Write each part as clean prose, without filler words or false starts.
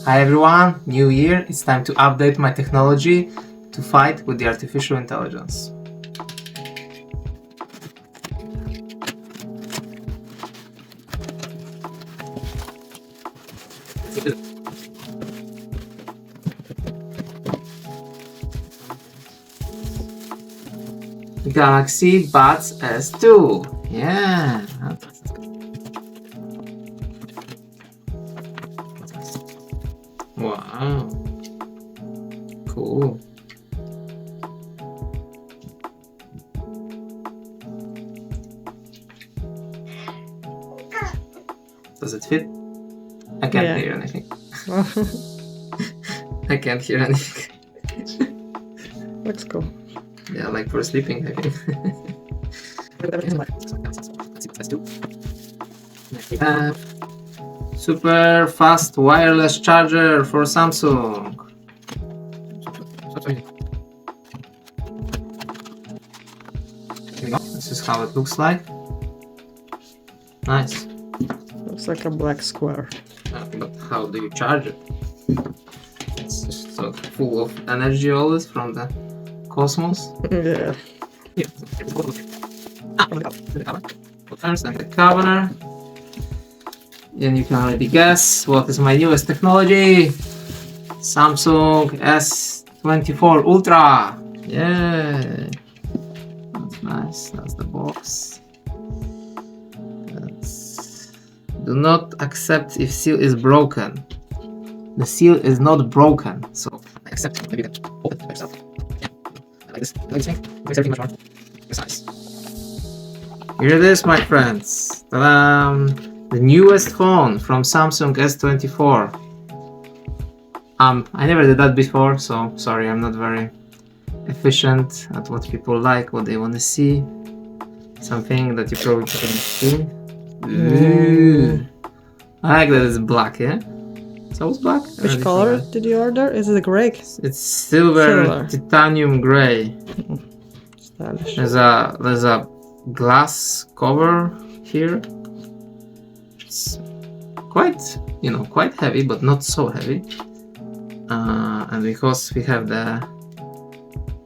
Hi everyone, new year, it's time to update my technology to fight with the artificial intelligence. Galaxy Buds S2, yeah. Wow, cool. Does it fit? I can't hear anything. I can't hear anything. Looks cool. Yeah, like for sleeping, I think. Super fast wireless charger for Samsung. This is how it looks like. Nice. Looks like a black square. But how do you charge it? It's just so full of energy always from the cosmos. Yeah. First, and the cover. And you can already guess what is my newest technology. Samsung S24 Ultra. Yeah. That's nice. That's the box. Do not accept if seal is broken. The seal is not broken, so I accept it. Maybe you can open it by yourself. Yeah. Like this. Like this thing. Makes everything much more precise. Here it is, my friends. Ta-da! The newest phone from Samsung S24. I never did that before, so sorry, I'm not very efficient at what people like, what they want to see. Something that you probably couldn't see. Ooh. I like that it's black, yeah? So it's black? Which color did you order? Is it gray? It's silver. Titanium gray. Stylish. There's a glass cover here. It's quite, quite heavy, but not so heavy. And because we have the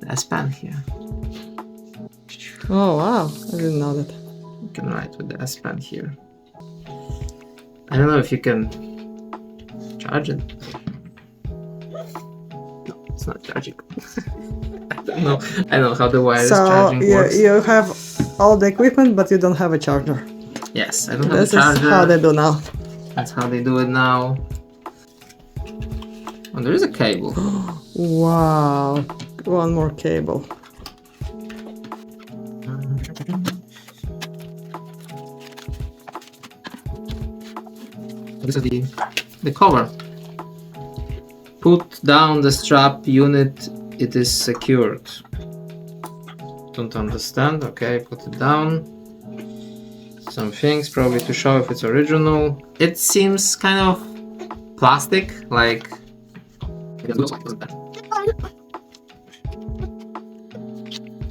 S Pen here. Oh wow, I didn't know that. You can write with the S Pen here. I don't know if you can charge it. No, it's not charging. I don't know. I don't know how the wireless charging works. So you have all the equipment, but you don't have a charger. Yes, I don't have a This charger. is how they do now. That's how they do it now. Oh, there is a cable. Wow, one more cable. This is the cover. Put down the strap unit, it is secured. Don't understand. Okay, put it down. Some things probably to show if it's original. It seems kind of plastic, like it looks like, doesn't it?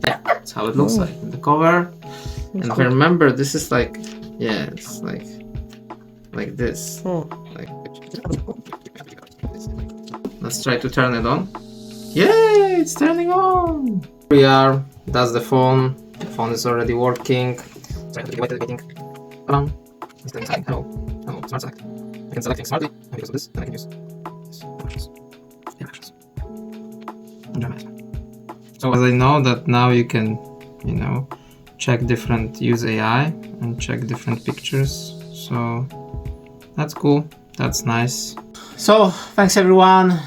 Yeah, that's how it looks like in the cover. And remember, this is like, yeah, it's like this. Like, let's try to turn it on. Yay, it's turning on. Here we are. That's the phone. The phone is already working. Hello, smart select. I can select things smartly, and because of this, then I can use actions. Yeah, actions. So as I know that now you can, check different, use AI and check different pictures. So that's cool. That's nice. So thanks everyone.